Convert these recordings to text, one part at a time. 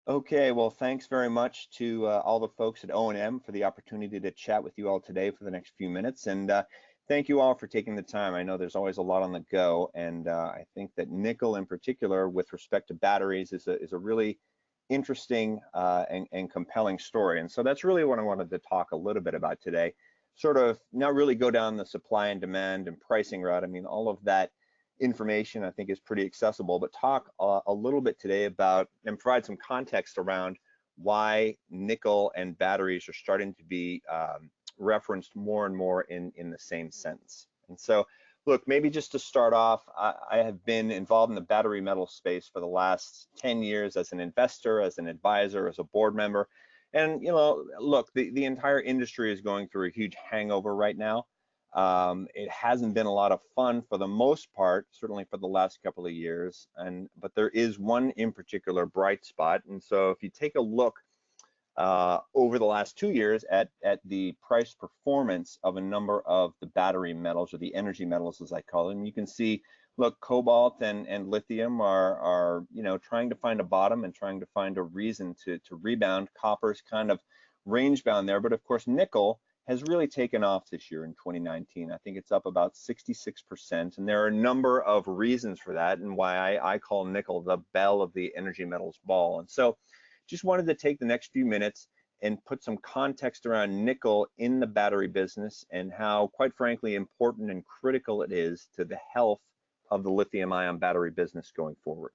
Okay, well, thanks very much to all the folks at O&M for the opportunity to chat with you all today for the next few minutes. And thank you all for taking the time. I know there's always a lot on the go, and I think that nickel in particular, with respect to batteries, is a really interesting and compelling story. And so that's really what I wanted to talk a little bit about today. Sort of not really go down the supply and demand and pricing route. I mean, all of that information I think is pretty accessible, but talk a little bit today about and provide some context around why nickel and batteries are starting to be referenced more and more in the same sentence. And so, look, maybe just to start off, I have been involved in the battery metal space for the last 10 years as an investor, as an advisor, as a board member. And, look, the entire industry is going through a huge hangover right now. It hasn't been a lot of fun for the most part, certainly for the last couple of years, but there is one in particular bright spot. And so if you take a look over the last 2 years at the price performance of a number of the battery metals, or the energy metals as I call them, you can see, look, cobalt and lithium are trying to find a bottom and trying to find a reason to rebound. Copper's kind of range bound there, but of course nickel has really taken off this year in 2019. I think it's up about 66%, and there are a number of reasons for that, and why I call nickel the belle of the energy metals ball. And so just wanted to take the next few minutes and put some context around nickel in the battery business, and how, quite frankly, important and critical it is to the health of the lithium-ion battery business going forward.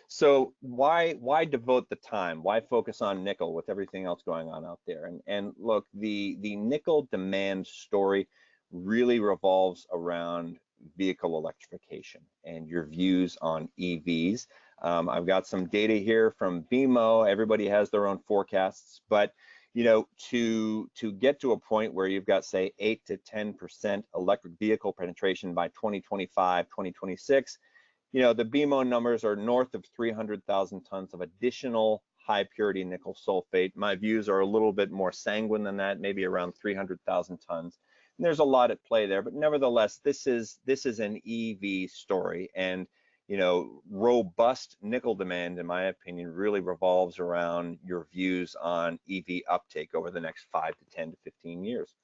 So why devote the time? Why focus on nickel with everything else going on out there? And look, the nickel demand story really revolves around vehicle electrification and your views on EVs. I've got some data here from BMO. Everybody has their own forecasts, but to get to a point where you've got, say, 8 to 10% electric vehicle penetration by 2025, 2026, the BMO numbers are north of 300,000 tons of additional high purity nickel sulfate. My views are a little bit more sanguine than that, maybe around 300,000 tons. And there's a lot at play there, but nevertheless, this is an EV story, and robust nickel demand, in my opinion, really revolves around your views on EV uptake over the next 5 to 10 to 15 years.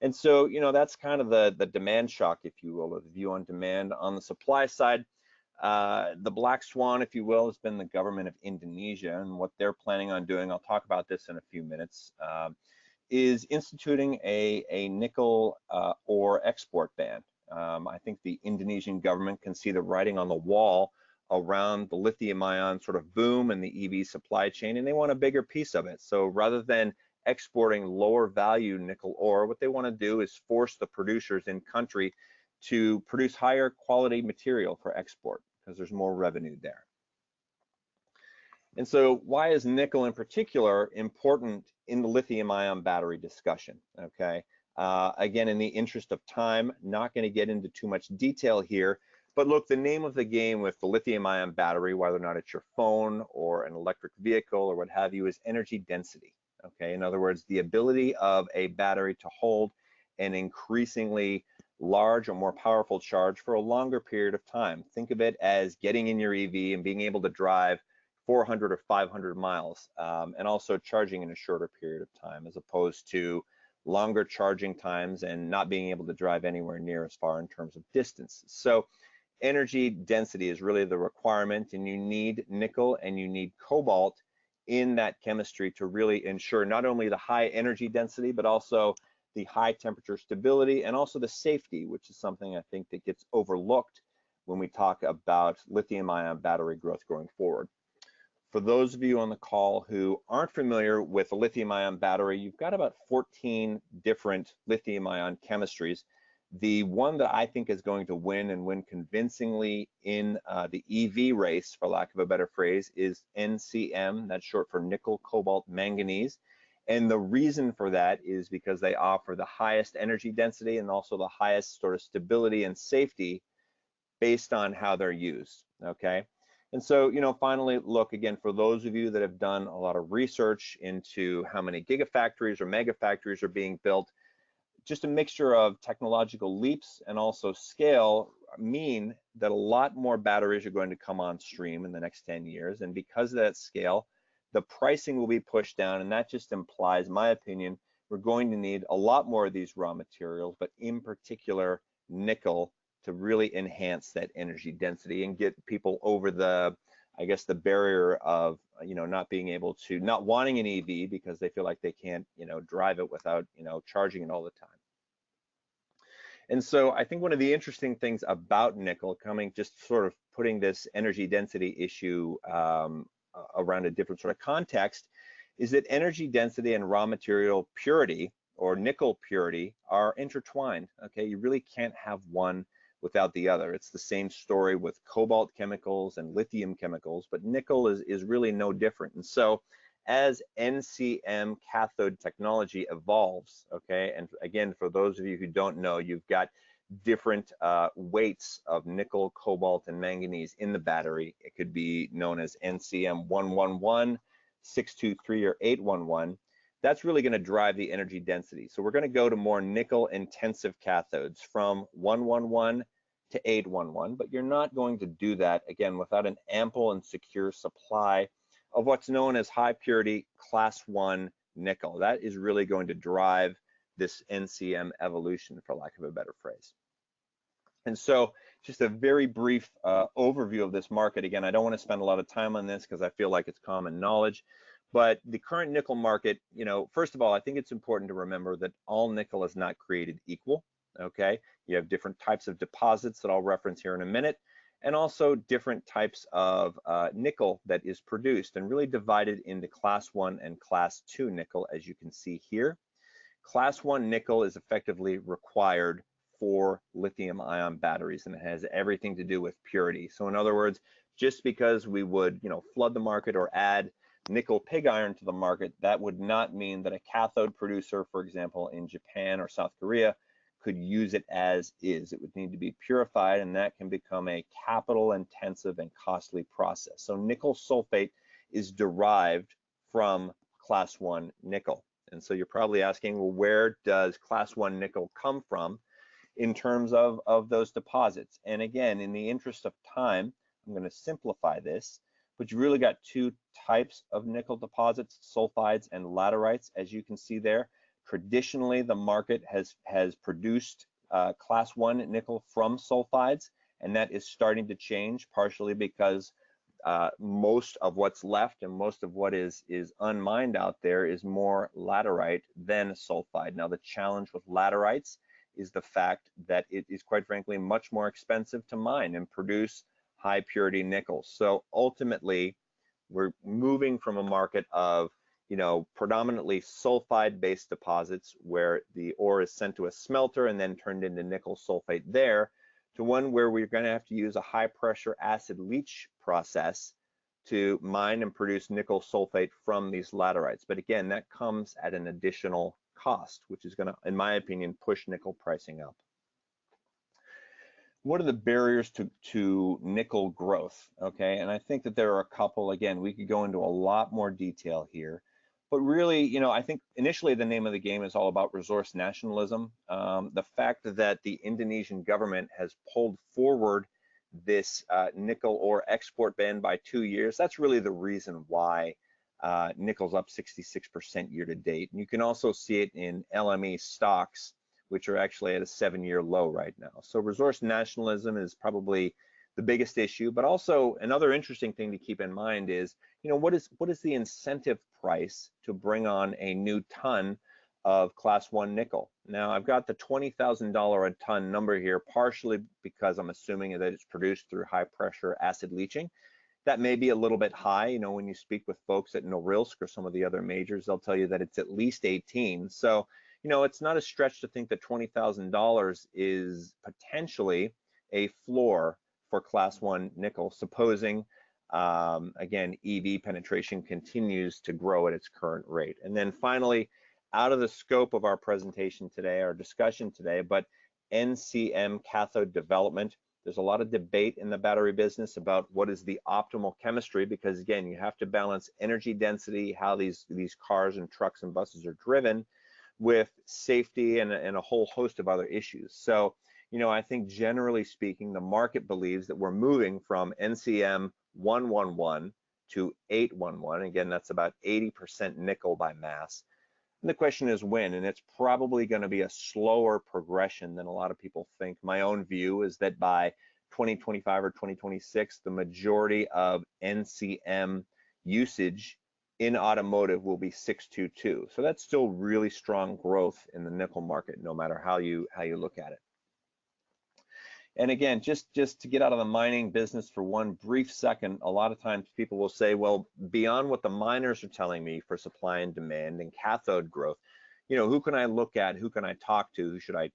And so, that's kind of the demand shock, if you will, or the view on demand. On the supply side, the black swan, if you will, has been the government of Indonesia, and what they're planning on doing, I'll talk about this in a few minutes, is instituting a nickel ore export ban. I think the Indonesian government can see the writing on the wall around the lithium-ion sort of boom and the EV supply chain, and they want a bigger piece of it. So rather than exporting lower value nickel ore, what they want to do is force the producers in country to produce higher quality material for export, because there's more revenue there. And so why is nickel in particular important in the lithium-ion battery discussion? Okay, again, in the interest of time, not going to get into too much detail here, but look, the name of the game with the lithium-ion battery, whether or not it's your phone or an electric vehicle or what have you, is energy density. Okay, in other words, the ability of a battery to hold an increasingly large or more powerful charge for a longer period of time. Think of it as getting in your EV and being able to drive 400 or 500 miles, and also charging in a shorter period of time, as opposed to longer charging times and not being able to drive anywhere near as far in terms of distance. So energy density is really the requirement, and you need nickel and you need cobalt in that chemistry to really ensure not only the high energy density, but also the high temperature stability, and also the safety, which is something I think that gets overlooked when we talk about lithium-ion battery growth going forward. For those of you on the call who aren't familiar with the lithium-ion battery, you've got about 14 different lithium-ion chemistries. The one that I think is going to win, and win convincingly in the EV race, for lack of a better phrase, is NCM. That's short for nickel, cobalt, manganese. And the reason for that is because they offer the highest energy density and also the highest sort of stability and safety based on how they're used, okay? And so, finally, look, again, for those of you that have done a lot of research into how many gigafactories or megafactories are being built, just a mixture of technological leaps and also scale mean that a lot more batteries are going to come on stream in the next 10 years. And because of that scale, the pricing will be pushed down. And that just implies, my opinion, we're going to need a lot more of these raw materials, but in particular, nickel, to really enhance that energy density and get people over the, I guess, the barrier of, not being able to, not wanting an EV because they feel like they can't, drive it without, charging it all the time. And so I think one of the interesting things about nickel, coming just sort of putting this energy density issue around a different sort of context, is that energy density and raw material purity, or nickel purity, are intertwined. Okay, you really can't have one without the other. It's the same story with cobalt chemicals and lithium chemicals, but nickel is really no different. And so as NCM cathode technology evolves, okay, and again, for those of you who don't know, you've got different weights of nickel, cobalt, and manganese in the battery. It could be known as NCM 111, 623, or 811. That's really going to drive the energy density. So we're going to go to more nickel intensive cathodes from 111 to 811, but you're not going to do that, again, without an ample and secure supply of what's known as high purity class 1 nickel. That is really going to drive this NCM evolution, for lack of a better phrase. And so just a very brief overview of this market. Again, I don't want to spend a lot of time on this because I feel like it's common knowledge, but the current nickel market, first of all, I think it's important to remember that all nickel is not created equal, okay? You have different types of deposits that I'll reference here in a minute, and also different types of nickel that is produced, and really divided into class 1 and class 2 nickel, as you can see here. Class 1 nickel is effectively required for lithium ion batteries, and it has everything to do with purity. So in other words, just because we would flood the market or add nickel pig iron to the market, that would not mean that a cathode producer, for example, in Japan or South Korea, could use it as is. It would need to be purified, and that can become a capital intensive and costly process. So nickel sulfate is derived from class 1 nickel. And so you're probably asking, well, where does class 1 nickel come from in terms of those deposits? And again, in the interest of time, I'm going to simplify this, but you really got two types of nickel deposits, sulfides and laterites, as you can see there. Traditionally, the market has produced class 1 nickel from sulfides, and that is starting to change, partially because most of what's left and most of what is unmined out there is more laterite than sulfide. Now, the challenge with laterites is the fact that it is, quite frankly, much more expensive to mine and produce high purity nickel. So ultimately, we're moving from a market of predominantly sulfide-based deposits where the ore is sent to a smelter and then turned into nickel sulfate there, to one where we're going to have to use a high-pressure acid leach process to mine and produce nickel sulfate from these laterites. But again, that comes at an additional cost, which is going to, in my opinion, push nickel pricing up. What are the barriers to nickel growth? Okay, and I think that there are a couple. Again, we could go into a lot more detail here. But really, I think initially the name of the game is all about resource nationalism. The fact that the Indonesian government has pulled forward this nickel ore export ban by 2 years, that's really the reason why nickel's up 66% year to date. And you can also see it in LME stocks, which are actually at a 7-year low right now. So resource nationalism is probably the biggest issue, but also another interesting thing to keep in mind is, what is the incentive price to bring on a new ton of class 1 nickel? Now, I've got the $20,000 a ton number here, partially because I'm assuming that it's produced through high pressure acid leaching. That may be a little bit high. When you speak with folks at Norilsk or some of the other majors, they'll tell you that it's at least 18. So, it's not a stretch to think that $20,000 is potentially a floor for class 1 nickel, supposing, again, EV penetration continues to grow at its current rate. And then finally, out of the scope of our presentation today, our discussion today, but NCM cathode development, there's a lot of debate in the battery business about what is the optimal chemistry, because again, you have to balance energy density, how these cars and trucks and buses are driven, with safety and a whole host of other issues. So, I think generally speaking, the market believes that we're moving from NCM 111 to 811. Again, that's about 80% nickel by mass. And the question is when, and it's probably going to be a slower progression than a lot of people think. My own view is that by 2025 or 2026, the majority of NCM usage in automotive will be 622. So that's still really strong growth in the nickel market, no matter how you look at it. And again, just to get out of the mining business for one brief second, a lot of times people will say, well, beyond what the miners are telling me for supply and demand and cathode growth, who can I look at? Who can I talk to? Who should I,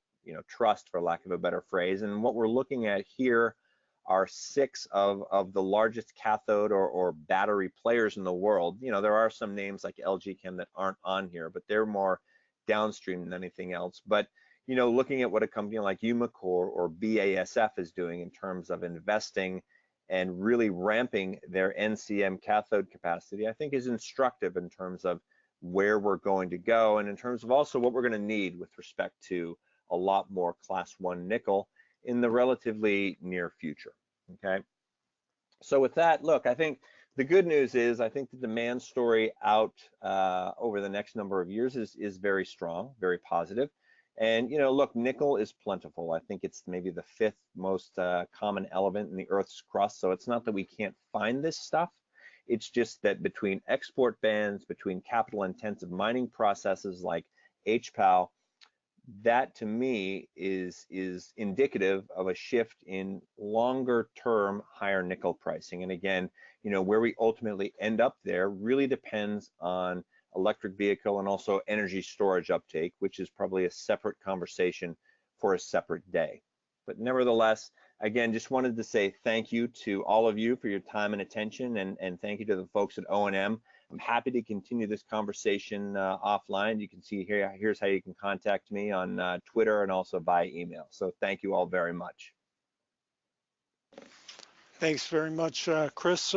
trust, for lack of a better phrase? And what we're looking at here are 6 of the largest cathode or battery players in the world. There are some names like LG Chem that aren't on here, but they're more downstream than anything else. But looking at what a company like Umicore or BASF is doing in terms of investing and really ramping their NCM cathode capacity, I think is instructive in terms of where we're going to go and in terms of also what we're going to need with respect to a lot more class 1 nickel in the relatively near future, okay? So with that, look, I think the good news is I think the demand story out over the next number of years is very strong, very positive. And look, nickel is plentiful. I think it's maybe the 5th most common element in the Earth's crust. So it's not that we can't find this stuff. It's just that between export bans, between capital-intensive mining processes like HPAL, that to me is indicative of a shift in longer-term higher nickel pricing. And again, where we ultimately end up there really depends on electric vehicle and also energy storage uptake, which is probably a separate conversation for a separate day. But nevertheless, again, just wanted to say thank you to all of you for your time and attention, and thank you to the folks at O&M. I'm happy to continue this conversation offline. You can see here's how you can contact me on Twitter and also by email. So thank you all very much. Thanks very much, Chris.